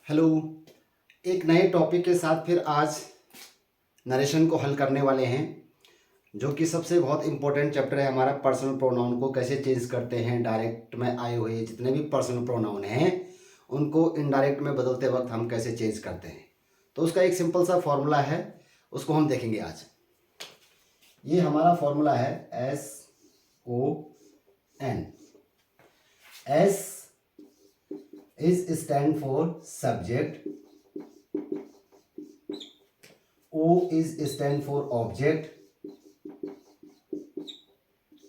Hello. एक नए topic के साथ फिर आज नरेशन को हल करने वाले हैं, जो कि सबसे बहुत इम्पोर्टेंट चैप्टर है हमारा। पर्सनल प्रोनाउन को कैसे चेंज करते हैं, डायरेक्ट में आए हुए जितने भी पर्सनल प्रोनाउन हैं उनको इनडायरेक्ट में बदलते वक्त हम कैसे चेंज करते हैं। तो उसका एक सिंपल सा फॉर्मूला है, उसको हम देखेंगे आज। ये हमारा फॉर्मूला है SON। S is stand for subject, O is stand for object,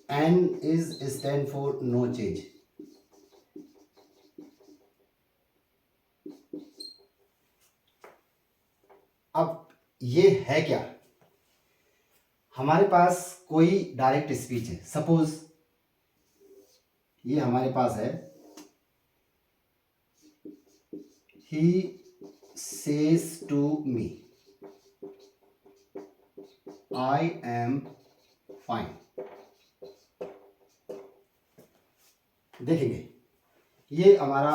N is stand for no change। अब ये है क्या? हमारे पास कोई डायरेक्ट स्पीच है। सपोज ये हमारे पास है, he says to me I am fine. देखेंगे ये हमारा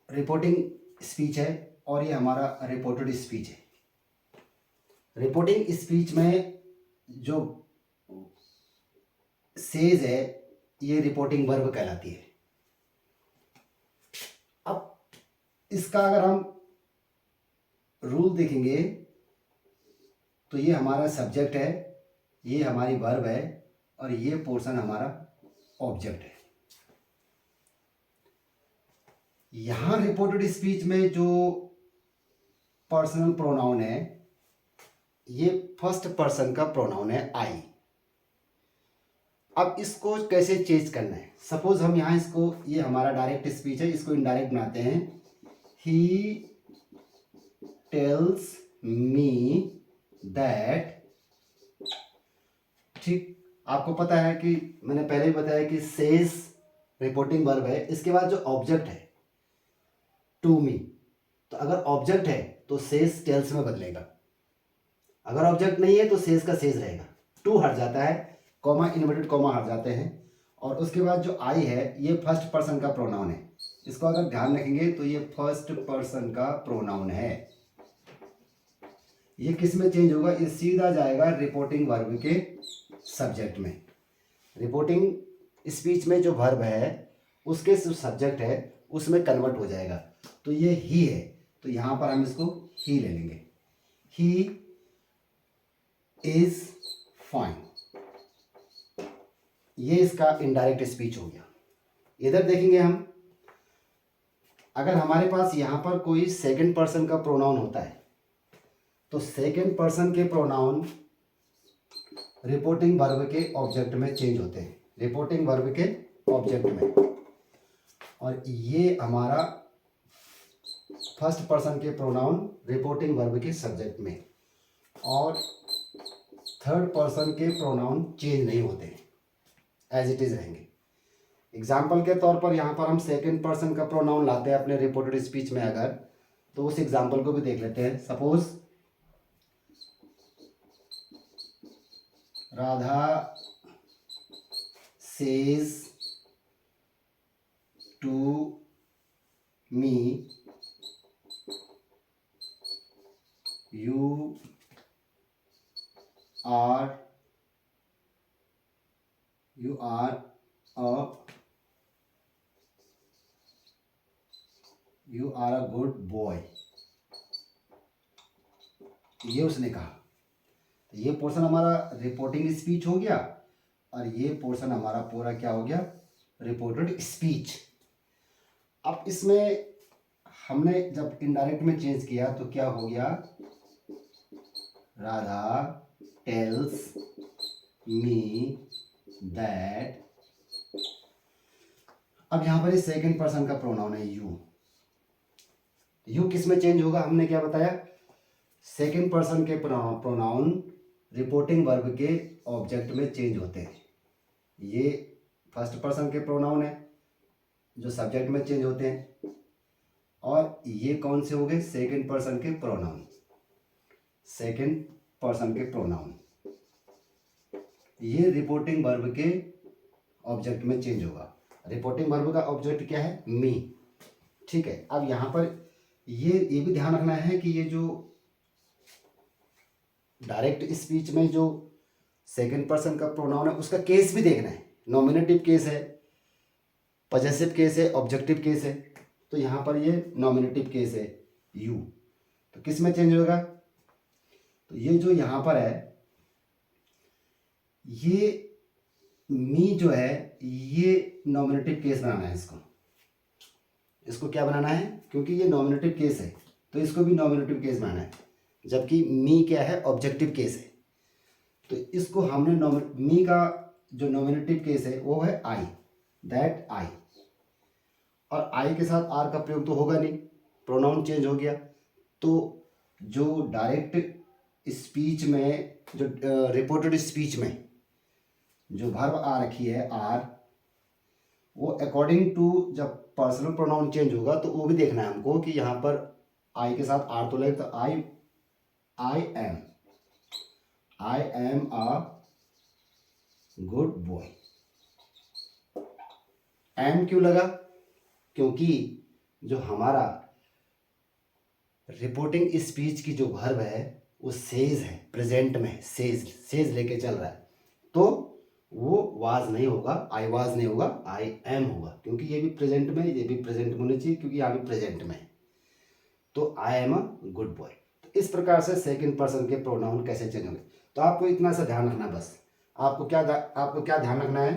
रिपोर्टिंग स्पीच है और ये हमारा रिपोर्टेड स्पीच है। रिपोर्टिंग स्पीच में जो सेज है ये रिपोर्टिंग वर्ब कहलाती है। अब इसका अगर हम रूल देखेंगे तो ये हमारा सब्जेक्ट है, ये हमारी वर्ब है और ये पोर्शन हमारा ऑब्जेक्ट है। यहां रिपोर्टेड स्पीच में जो पर्सनल प्रोनाउन है ये फर्स्ट पर्सन का प्रोनाउन है आई। अब इसको कैसे चेंज करना है? सपोज हम यहां इसको, ये हमारा डायरेक्ट स्पीच है, इसको इनडायरेक्ट बनाते हैं। He tells me that. ठीक, आपको पता है कि मैंने पहले ही बताया कि सेज रिपोर्टिंग वर्ब है, इसके बाद जो ऑब्जेक्ट है टू मी, तो अगर ऑब्जेक्ट है तो सेज टेल्स में बदलेगा, अगर ऑब्जेक्ट नहीं है तो सेज का सेज रहेगा। टू हट जाता है, कॉमा इन्वर्टेड कॉमा हट जाते हैं, और उसके बाद जो आई है ये फर्स्ट पर्सन का प्रोनाउन है। इसको अगर ध्यान रखेंगे तो ये फर्स्ट पर्सन का प्रोनाउन है। ये किस में चेंज होगा? ये सीधा जाएगा रिपोर्टिंग वर्ब के सब्जेक्ट में। रिपोर्टिंग स्पीच में जो वर्ब है उसके जो सब्जेक्ट है उसमें कन्वर्ट हो जाएगा। तो ये ही है, तो यहां पर हम इसको ही ले लेंगे। He is fine. ये इसका इनडायरेक्ट स्पीच हो गया। इधर देखेंगे हम, अगर हमारे पास यहां पर कोई सेकंड पर्सन का प्रोनाउन होता है तो सेकंड पर्सन के प्रोनाउन रिपोर्टिंग वर्ब के ऑब्जेक्ट में चेंज होते हैं, रिपोर्टिंग वर्ब के ऑब्जेक्ट में। और ये हमारा फर्स्ट पर्सन के प्रोनाउन रिपोर्टिंग वर्ब के सब्जेक्ट में, और थर्ड पर्सन के प्रोनाउन चेंज नहीं होते हैं, एज इट इज रहेंगे। एग्जाम्पल के तौर पर यहाँ पर हम सेकंड पर्सन का प्रोनाउन लाते हैं अपने रिपोर्टेड स्पीच में, अगर तो उस एग्जाम्पल को भी देख लेते हैं। Suppose Radha says to me you are a good boy. ये उसने कहा। तो ये पोर्शन हमारा रिपोर्टिंग स्पीच हो गया और ये पोर्शन हमारा पूरा क्या हो गया? Reported speech. अब इसमें हमने जब इनडायरेक्ट में चेंज किया तो क्या हो गया? Radha tells me that. अब यहां पर सेकंड पर्सन का प्रोनाउन है यू। यू किस में चेंज होगा? हमने क्या बताया? सेकंड पर्सन के प्रोनाउन रिपोर्टिंग वर्ब के ऑब्जेक्ट में चेंज होते हैं। ये फर्स्ट पर्सन के प्रोनाउन है जो सब्जेक्ट में चेंज होते हैं, और ये कौन से हो गए? सेकंड पर्सन के प्रोनाउन, सेकंड पर्सन के प्रोनाउन। ये रिपोर्टिंग वर्ब के ऑब्जेक्ट में चेंज होगा। रिपोर्टिंग वर्ब का ऑब्जेक्ट क्या है? मी। ठीक है। अब यहाँ पर ये भी ध्यान रखना है कि ये जो डायरेक्ट स्पीच में जो सेकंड पर्सन का प्रोनाउन है उसका केस भी देखना है। नॉमिनेटिव केस है, पजेसिव केस है, ऑब्जेक्टिव केस है। तो यहाँ पर ये नॉमिनेटिव केस है यू, तो किस में चेंज होगा? तो ये जो यहाँ पर है ये मी जो है ये नॉमिनेटिव केस बनाना है। इसको क्या बनाना है? क्योंकि ये नॉमिनेटिव केस है तो इसको भी नॉमिनेटिव केस बनाना है, जबकि मी क्या है? ऑब्जेक्टिव केस है। तो इसको हमने मी का जो नॉमिनेटिव केस है वो है आई, दैट आई, और आई के साथ आर का प्रयोग तो होगा नहीं, प्रोनाउन चेंज हो गया। तो जो डायरेक्ट स्पीच में, जो रिपोर्टेड स्पीच में जो वर्ब आ रखी है आर, वो अकॉर्डिंग टू जब पर्सनल प्रोनाउन चेंज होगा तो वो भी देखना है हमको कि यहाँ पर आई के साथ आर तो लगे। तो I am a good boy. Am क्यों लगा? क्योंकि जो हमारा रिपोर्टिंग स्पीच की जो वर्ब है वो सेज है, प्रेजेंट में सेज लेके चल रहा है। तो वो वाज नहीं होगा, आई वाज नहीं होगा, आई एम होगा, क्योंकि ये भी प्रेजेंट में, ये भी प्रेजेंट में होनी चाहिए, क्योंकि यहाँ भी प्रेजेंट में है। तो I am a good boy. तो इस प्रकार से सेकंड पर्सन के प्रोनाउन कैसे चेंज होंगे। तो आपको इतना सा ध्यान रखना, बस आपको क्या ध्यान रखना है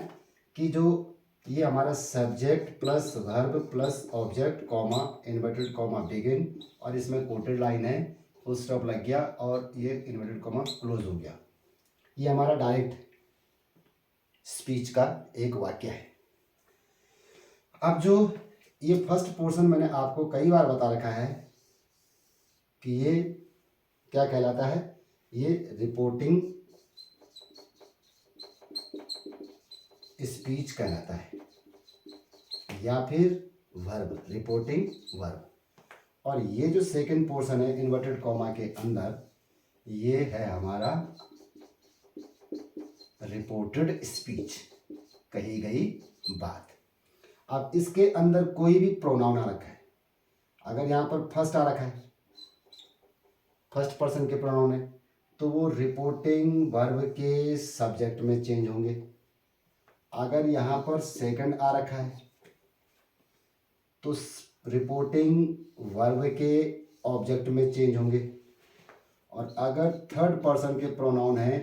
कि जो ये हमारा subject plus verb plus object comma inverted comma begin, और इसमें कोटेड लाइन है, फुल स्टॉप लग गया और ये इन्वर्टेड कॉमा क्लोज हो गया। ये हमारा डायरेक्ट स्पीच का एक वाक्य है। अब जो ये फर्स्ट पोर्शन मैंने आपको कई बार बता रखा है कि ये क्या कहलाता है? ये रिपोर्टिंग स्पीच कहलाता है, या फिर वर्ब, रिपोर्टिंग वर्ब। और ये जो सेकंड पोर्शन है इन्वर्टेड कॉमा के अंदर, ये है हमारा रिपोर्टेड स्पीच, कही गई बात। अब इसके अंदर कोई भी प्रोनाउन आ रखा है, अगर यहाँ पर फर्स्ट आ रखा है, फर्स्ट पर्सन के प्रोनाउन है, तो वो रिपोर्टिंग वर्ब के सब्जेक्ट में चेंज होंगे। अगर यहाँ पर सेकंड आ रखा है तो रिपोर्टिंग वर्ब के ऑब्जेक्ट में चेंज होंगे। और अगर थर्ड पर्सन के प्रोनाउन है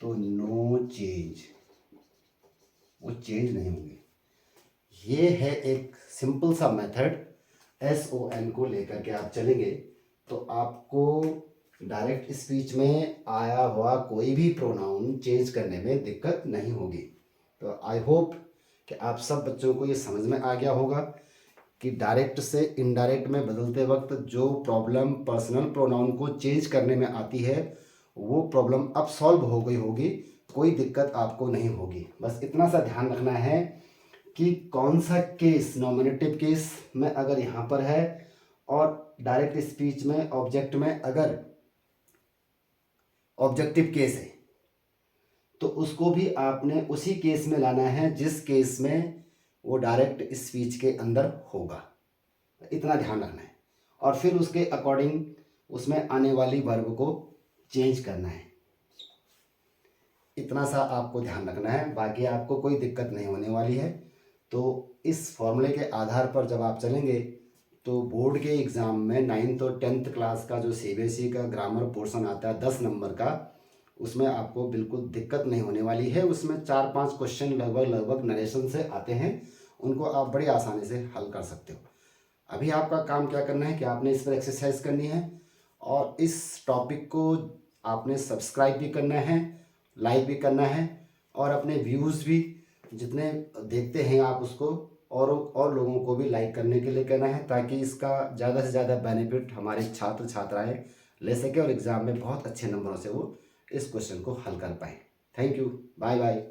तो नो चेंज, वो चेंज नहीं होंगे। ये है एक सिंपल सा मेथड। SON को लेकर के आप चलेंगे तो आपको डायरेक्ट स्पीच में आया हुआ कोई भी प्रोनाउन चेंज करने में दिक्कत नहीं होगी। तो आई होप कि आप सब बच्चों को ये समझ में आ गया होगा कि डायरेक्ट से इनडायरेक्ट में बदलते वक्त जो प्रॉब्लम पर्सनल प्रोनाउन को चेंज करने में आती है वो प्रॉब्लम अब सॉल्व हो गई होगी, कोई दिक्कत आपको नहीं होगी। बस इतना सा ध्यान रखना है कि कौन सा केस नॉमिनेटिव केस में अगर यहाँ पर है और डायरेक्ट स्पीच में ऑब्जेक्ट में अगर ऑब्जेक्टिव केस है तो उसको भी आपने उसी केस में लाना है जिस केस में वो डायरेक्ट स्पीच के अंदर होगा। इतना ध्यान रखना है और फिर उसके अकॉर्डिंग उसमें आने वाली वर्ब को चेंज करना है। इतना सा आपको ध्यान रखना है, बाकी आपको कोई दिक्कत नहीं होने वाली है। तो इस फॉर्मूले के आधार पर जब आप चलेंगे तो बोर्ड के एग्ज़ाम में 9th और 10th क्लास का जो CBSE का ग्रामर पोर्शन आता है 10 नंबर का, उसमें आपको बिल्कुल दिक्कत नहीं होने वाली है। उसमें 4-5 क्वेश्चन लगभग नरेशन से आते हैं, उनको आप बड़ी आसानी से हल कर सकते हो। अभी आपका काम क्या करना है कि आपने इस पर एक्सरसाइज करनी है और इस टॉपिक को आपने सब्सक्राइब भी करना है, लाइक भी करना है और अपने व्यूज़ भी जितने देखते हैं आप उसको और लोगों को भी लाइक करने के लिए कहना है, ताकि इसका ज़्यादा से ज़्यादा बेनिफिट हमारे छात्र छात्राएँ ले सके और एग्ज़ाम में बहुत अच्छे नंबरों से वो इस क्वेश्चन को हल कर पाए। Thank you, bye bye.